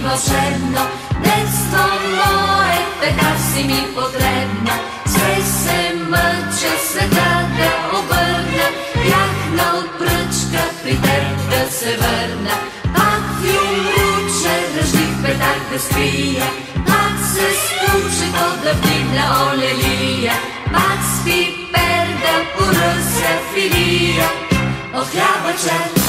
вълшебно, детство мое, така си ми потребно. Все се мъча света да обърна, бях от пръчка при теб да се върна. Пак филмуче държи в петак да скрия, пак се скучето да вдигна олелия, пак спи перда поръся филия от хляба чак.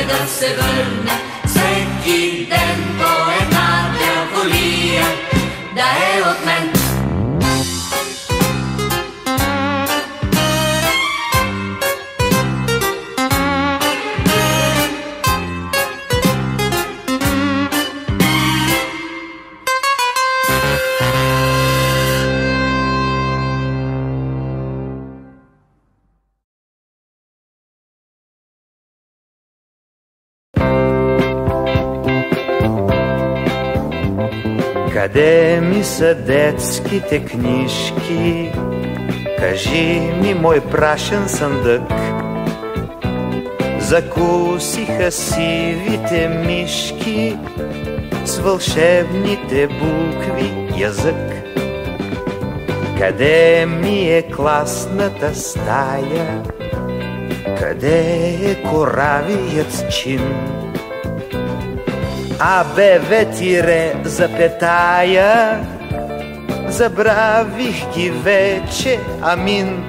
Да се върна всеки ден по една дяволия да е от мен. Къде ми са детските книжки? Кажи ми, мой прашен съндък. Закусиха сивите мишки с вълшебните букви язък. Къде ми е класната стая? Къде е коравият чин? АБВ тире запетая, забравих ги вече, амин.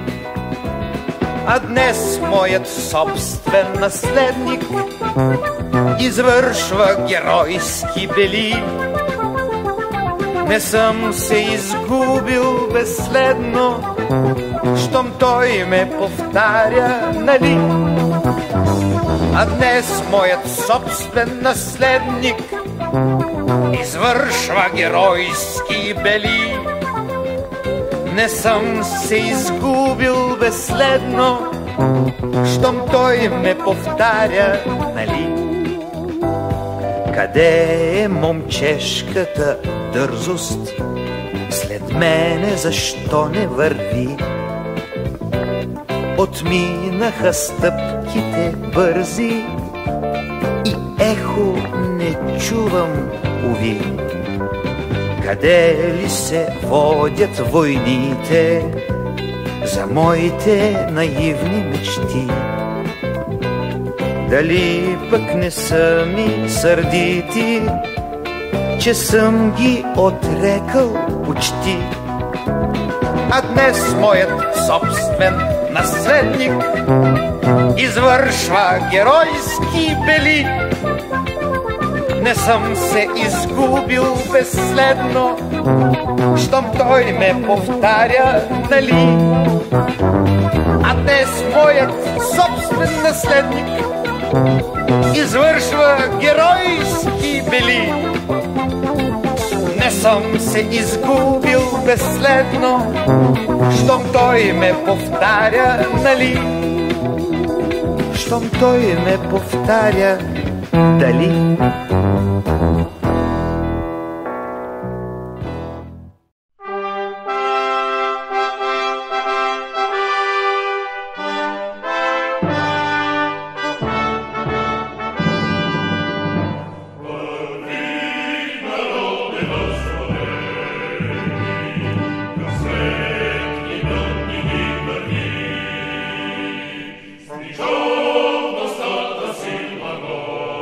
А днес моят собствен наследник извършва геройски бели. Не съм се изгубил безследно, щом той ме повтаря, нали? А днес моят собствен наследник извършва геройски бели. Не съм се изгубил безследно, щом той ме повтаря, нали? Къде е момчешката дързост? След мене защо не върви? Отминаха стъпките бързи и ехо не чувам, уви. Къде ли се водят войните за моите наивни мечти? Дали пък не са ми сърдити, че съм ги отрекал почти? А днес моят собствен наследник извършва геройски бели. Не съм се изгубил безследно, щом той ме повтаря, нали? А днес моят собствен наследник извършва геройски бели. Не съм се изгубил безследно, щом той ме повтаря, нали? Щом той ме повтаря, дали? Stata silva nova,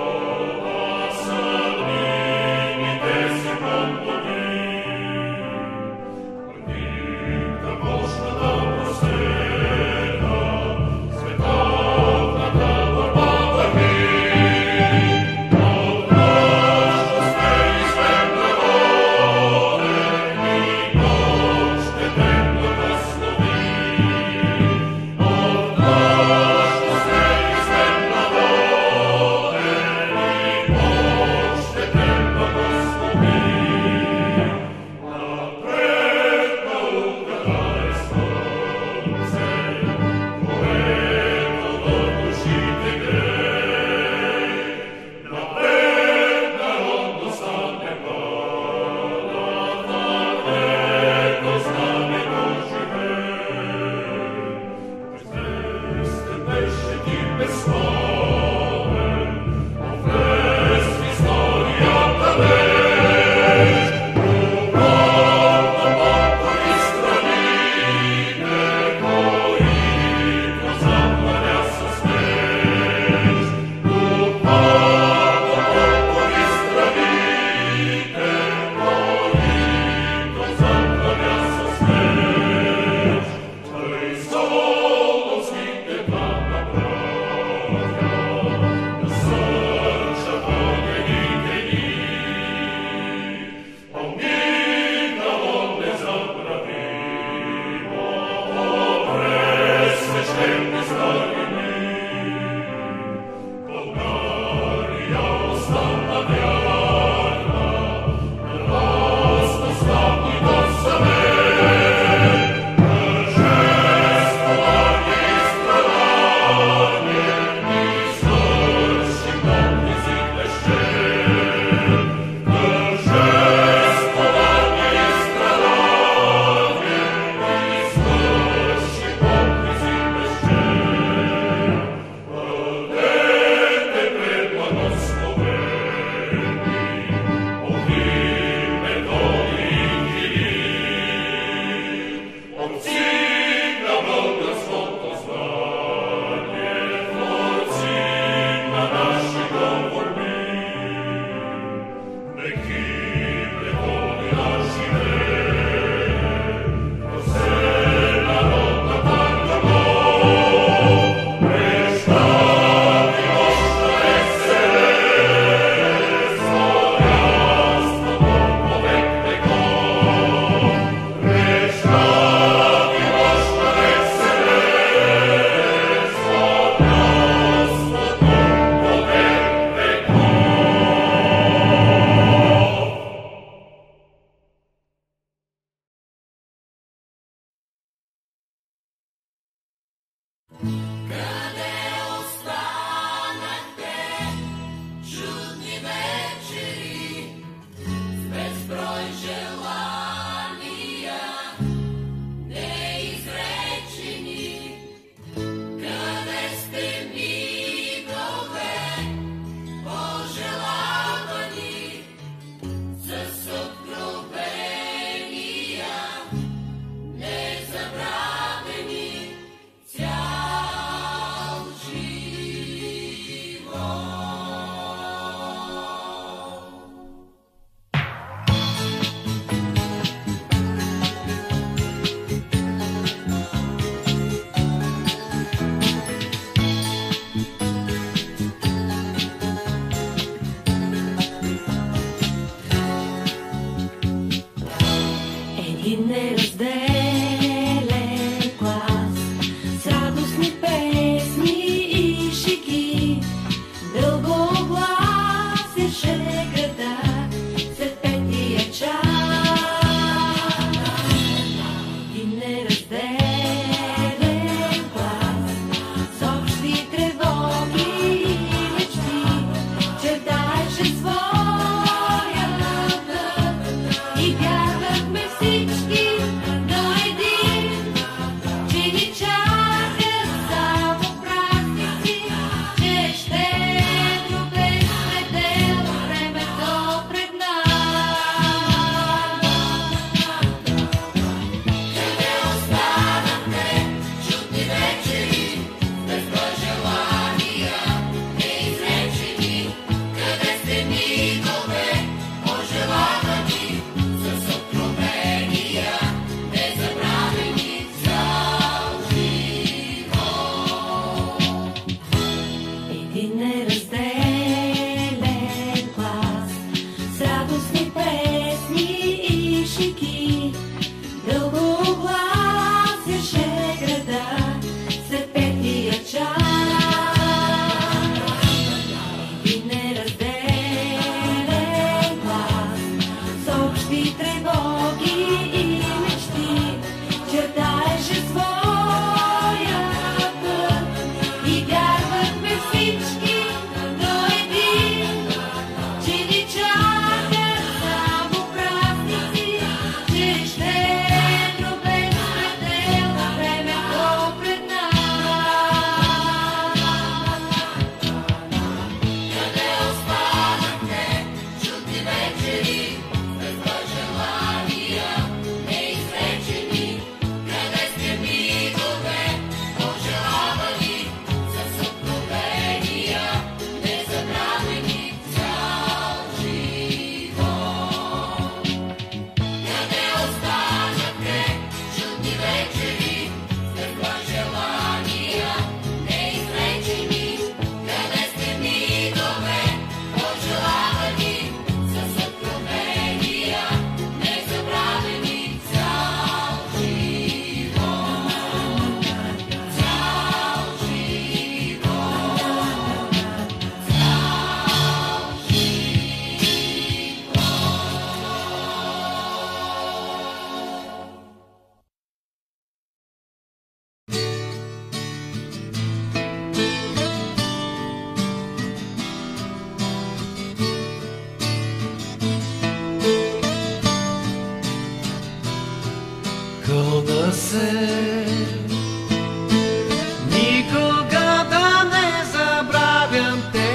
Никога да не забравям те.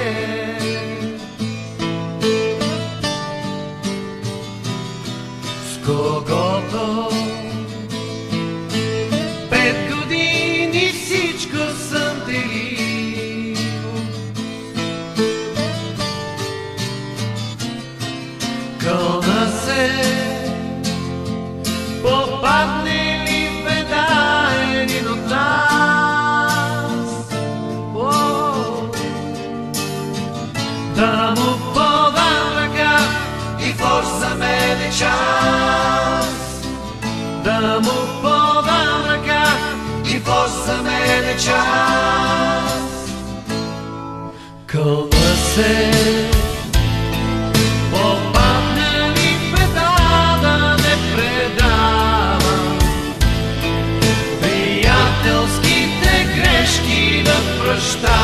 С когото 5 години всичко съм делил. Кълна се, попадне ли в беда един от нас, да му подам ръка и за мен е час, да му подам ръка и за мен е час. Кълна се, попадне ли в беда да не предавам приятелските грешки неща.